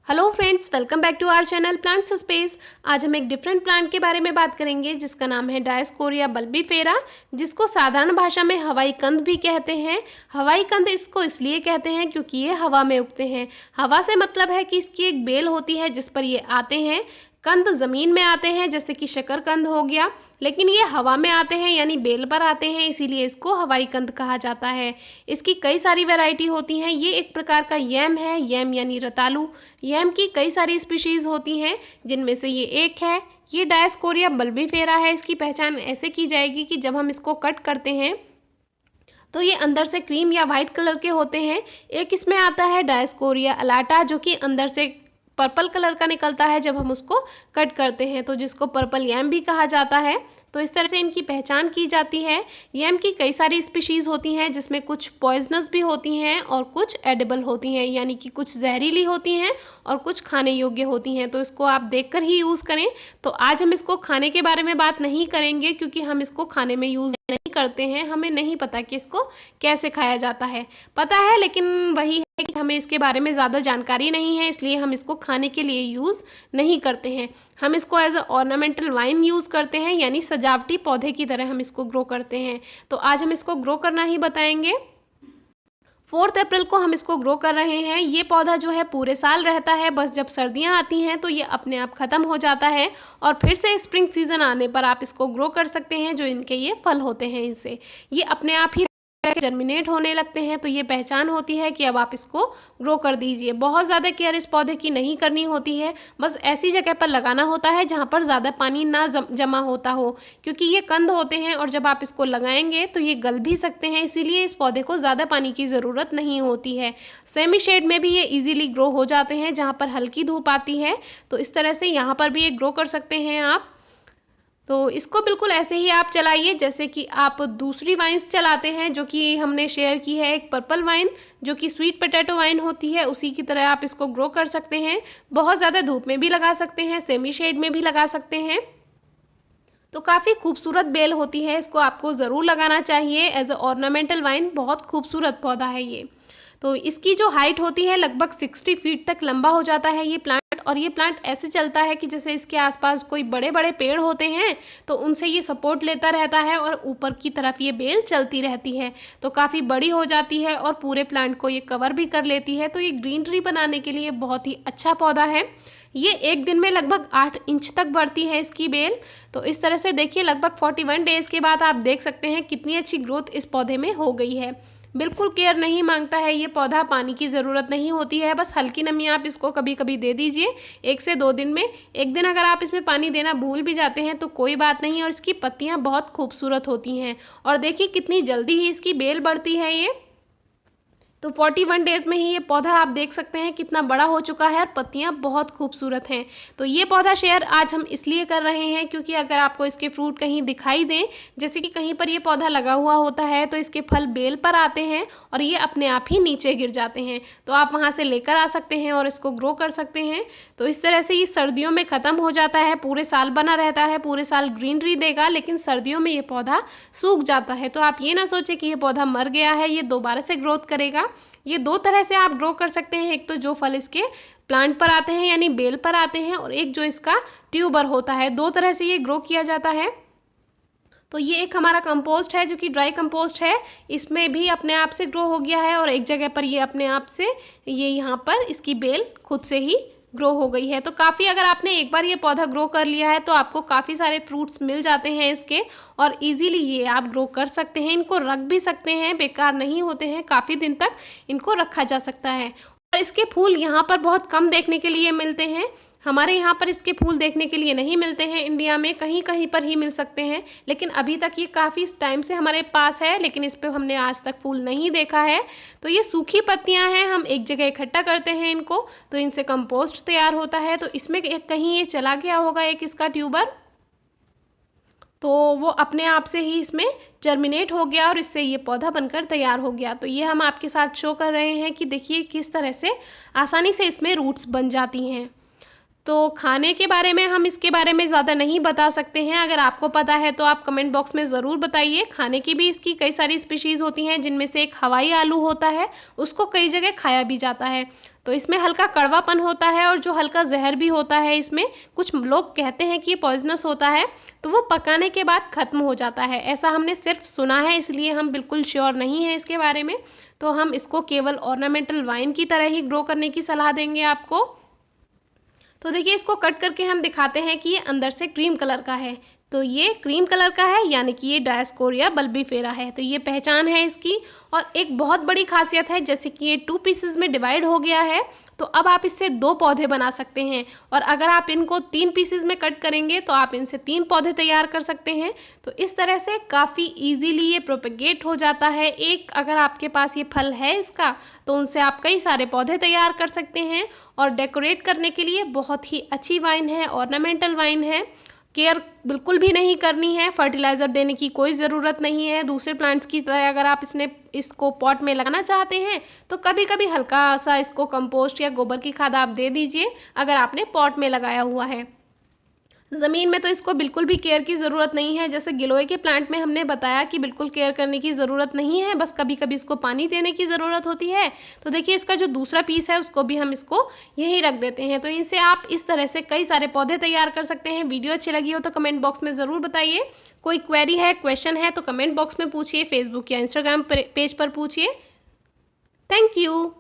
Hello friends, welcome back to our channel plants space. आज हम एक डिफरेंट प्लांट के बारे में बात करेंगे जिसका नाम है डायस्कोरिया बल्बीफेरा, जिसको साधारण भाषा में हवाई कंद भी कहते हैं। हवाई कंद इसको इसलिए कहते हैं क्योंकि ये हवा में उगते हैं। हवा से मतलब है कि इसकी एक बेल होती है जिस पर ये आते हैं। कंद ज़मीन में आते हैं जैसे कि शकरकंद हो गया, लेकिन ये हवा में आते हैं यानी बेल पर आते हैं, इसीलिए इसको हवाई कंद कहा जाता है। इसकी कई सारी वैरायटी होती हैं। ये एक प्रकार का यम है, यम यानी रतालू। यम की कई सारी स्पीशीज़ होती हैं जिनमें से ये एक है। ये डायस्कोरिया बल्बीफेरा है। इसकी पहचान ऐसे की जाएगी कि जब हम इसको कट करते हैं तो ये अंदर से क्रीम या वाइट कलर के होते हैं। एक इसमें आता है डायस्कोरिया अलाटा, जो कि अंदर से पर्पल कलर का निकलता है जब हम उसको कट करते हैं, तो जिसको पर्पल यम भी कहा जाता है। तो इस तरह से इनकी पहचान की जाती है। यम की कई सारी स्पीशीज़ होती हैं जिसमें कुछ पॉइजनस भी होती हैं और कुछ एडिबल होती हैं, यानी कि कुछ जहरीली होती हैं और कुछ खाने योग्य होती हैं। तो इसको आप देखकर ही यूज़ करें। तो आज हम इसको खाने के बारे में बात नहीं करेंगे क्योंकि हम इसको खाने में यूज़ नहीं करते हैं। हमें नहीं पता कि इसको कैसे खाया जाता है। पता है, लेकिन वही है कि हमें इसके बारे में ज़्यादा जानकारी नहीं है, इसलिए हम इसको खाने के लिए यूज़ नहीं करते हैं। हम इसको as a ornamental vine use करते हैं, यानी सजावटी पौधे की तरह हम इसको ग्रो करते हैं। तो आज हम इसको ग्रो करना ही बताएंगे। 4 अप्रैल को हम इसको ग्रो कर रहे हैं। ये पौधा जो है पूरे साल रहता है, बस जब सर्दियाँ आती हैं तो ये अपने आप ख़त्म हो जाता है और फिर से स्प्रिंग सीज़न आने पर आप इसको ग्रो कर सकते हैं। जो इनके ये फल होते हैं, इनसे ये अपने आप ही जर्मिनेट होने लगते हैं। तो ये पहचान होती है कि अब आप इसको ग्रो कर दीजिए। बहुत ज़्यादा केयर इस पौधे की नहीं करनी होती है, बस ऐसी जगह पर लगाना होता है जहाँ पर ज़्यादा पानी ना जमा होता हो, क्योंकि ये कंद होते हैं और जब आप इसको लगाएंगे तो ये गल भी सकते हैं, इसीलिए इस पौधे को ज़्यादा पानी की ज़रूरत नहीं होती है। सेमी शेड में भी ये ईजिली ग्रो हो जाते हैं जहाँ पर हल्की धूप आती है। तो इस तरह से यहाँ पर भी ये ग्रो कर सकते हैं आप। तो इसको बिल्कुल ऐसे ही आप चलाइए जैसे कि आप दूसरी वाइन्स चलाते हैं, जो कि हमने शेयर की है। एक पर्पल वाइन जो कि स्वीट पोटैटो वाइन होती है, उसी की तरह आप इसको ग्रो कर सकते हैं। बहुत ज़्यादा धूप में भी लगा सकते हैं, सेमी शेड में भी लगा सकते हैं। तो काफ़ी खूबसूरत बेल होती है, इसको आपको ज़रूर लगाना चाहिए एज अ ऑर्नामेंटल वाइन। बहुत खूबसूरत पौधा है ये। तो इसकी जो हाइट होती है लगभग 60 फीट तक लंबा हो जाता है ये प्लांट। और ये प्लांट ऐसे चलता है कि जैसे इसके आसपास कोई बड़े बड़े पेड़ होते हैं तो उनसे ये सपोर्ट लेता रहता है और ऊपर की तरफ ये बेल चलती रहती है। तो काफ़ी बड़ी हो जाती है और पूरे प्लांट को ये कवर भी कर लेती है। तो ये ग्रीनरी बनाने के लिए बहुत ही अच्छा पौधा है। ये एक दिन में लगभग 8 इंच तक बढ़ती है इसकी बेल। तो इस तरह से देखिए, लगभग 41 डेज़ के बाद आप देख सकते हैं कितनी अच्छी ग्रोथ इस पौधे में हो गई है। बिल्कुल केयर नहीं मांगता है ये पौधा, पानी की ज़रूरत नहीं होती है, बस हल्की नमी आप इसको कभी कभी दे दीजिए 1 से 2 दिन में। एक दिन अगर आप इसमें पानी देना भूल भी जाते हैं तो कोई बात नहीं। और इसकी पत्तियां बहुत खूबसूरत होती हैं और देखिए कितनी जल्दी ही इसकी बेल बढ़ती है ये। तो 41 डेज़ में ही ये पौधा आप देख सकते हैं कितना बड़ा हो चुका है और पत्तियां बहुत खूबसूरत हैं। तो ये पौधा शेयर आज हम इसलिए कर रहे हैं क्योंकि अगर आपको इसके फ्रूट कहीं दिखाई दें, जैसे कि कहीं पर ये पौधा लगा हुआ होता है, तो इसके फल बेल पर आते हैं और ये अपने आप ही नीचे गिर जाते हैं। तो आप वहाँ से लेकर आ सकते हैं और इसको ग्रो कर सकते हैं। तो इस तरह से ये सर्दियों में ख़त्म हो जाता है, पूरे साल बना रहता है, पूरे साल ग्रीनरी देगा, लेकिन सर्दियों में ये पौधा सूख जाता है। तो आप ये ना सोचें कि ये पौधा मर गया है, ये दोबारा से ग्रोथ करेगा। ये 2 तरह से आप ग्रो कर सकते हैं। एक तो जो फल इसके प्लांट पर आते हैं यानी बेल पर आते हैं, और एक जो इसका ट्यूबर होता है। 2 तरह से ये ग्रो किया जाता है। तो ये एक हमारा कंपोस्ट है जो कि ड्राई कंपोस्ट है, इसमें भी अपने आप से ग्रो हो गया है और एक जगह पर ये अपने आप से ये यहाँ पर इसकी बेल खुद से ही ग्रो हो गई है। तो काफ़ी, अगर आपने एक बार ये पौधा ग्रो कर लिया है तो आपको काफ़ी सारे फ्रूट्स मिल जाते हैं इसके, और इजीली ये आप ग्रो कर सकते हैं। इनको रख भी सकते हैं, बेकार नहीं होते हैं, काफ़ी दिन तक इनको रखा जा सकता है। और इसके फूल यहाँ पर बहुत कम देखने के लिए मिलते हैं। हमारे यहाँ पर इसके फूल देखने के लिए नहीं मिलते हैं, इंडिया में कहीं कहीं पर ही मिल सकते हैं। लेकिन अभी तक ये काफ़ी टाइम से हमारे पास है, लेकिन इस पर हमने आज तक फूल नहीं देखा है। तो ये सूखी पत्तियाँ हैं, हम एक जगह इकट्ठा करते हैं इनको, तो इनसे कंपोस्ट तैयार होता है। तो इसमें एक कहीं ये चला गया होगा एक इसका ट्यूबर, तो वो अपने आप से ही इसमें जर्मिनेट हो गया और इससे ये पौधा बनकर तैयार हो गया। तो ये हम आपके साथ शो कर रहे हैं कि देखिए किस तरह से आसानी से इसमें रूट्स बन जाती हैं। तो खाने के बारे में हम इसके बारे में ज़्यादा नहीं बता सकते हैं। अगर आपको पता है तो आप कमेंट बॉक्स में ज़रूर बताइए। खाने की भी इसकी कई सारी स्पीशीज़ होती हैं, जिनमें से एक हवाई आलू होता है, उसको कई जगह खाया भी जाता है। तो इसमें हल्का कड़वापन होता है और जो हल्का जहर भी होता है इसमें, कुछ लोग कहते हैं कि ये पॉइजनस होता है, तो वो पकाने के बाद ख़त्म हो जाता है। ऐसा हमने सिर्फ सुना है, इसलिए हम बिल्कुल श्योर नहीं हैं इसके बारे में। तो हम इसको केवल ऑर्नामेंटल वाइन की तरह ही ग्रो करने की सलाह देंगे आपको। तो देखिए इसको कट करके हम दिखाते हैं कि ये अंदर से क्रीम कलर का है। तो ये क्रीम कलर का है, यानी कि ये डायस्कोरिया बल्बीफेरा है। तो ये पहचान है इसकी। और एक बहुत बड़ी खासियत है, जैसे कि ये 2 पीसेस में डिवाइड हो गया है, तो अब आप इससे 2 पौधे बना सकते हैं। और अगर आप इनको 3 पीसेस में कट करेंगे तो आप इनसे 3 पौधे तैयार कर सकते हैं। तो इस तरह से काफ़ी ईजीली ये प्रोपेगेट हो जाता है। एक अगर आपके पास ये फल है इसका, तो उनसे आप कई सारे पौधे तैयार कर सकते हैं। और डेकोरेट करने के लिए बहुत ही अच्छी वाइन है, ऑर्नामेंटल वाइन है। केयर बिल्कुल भी नहीं करनी है, फर्टिलाइज़र देने की कोई ज़रूरत नहीं है। दूसरे प्लांट्स की तरह अगर आप इसको पॉट में लगाना चाहते हैं तो कभी कभी हल्का सा इसको कंपोस्ट या गोबर की खाद आप दे दीजिए, अगर आपने पॉट में लगाया हुआ है। ज़मीन में तो इसको बिल्कुल भी केयर की ज़रूरत नहीं है। जैसे गिलोय के प्लांट में हमने बताया कि बिल्कुल केयर करने की ज़रूरत नहीं है, बस कभी कभी इसको पानी देने की ज़रूरत होती है। तो देखिए इसका जो दूसरा पीस है उसको भी हम इसको यहीं रख देते हैं। तो इनसे आप इस तरह से कई सारे पौधे तैयार कर सकते हैं। वीडियो अच्छी लगी हो तो कमेंट बॉक्स में ज़रूर बताइए। कोई क्वेरी है, क्वेश्चन है तो कमेंट बॉक्स में पूछिए, फेसबुक या इंस्टाग्राम पेज पर पूछिए। Thank you.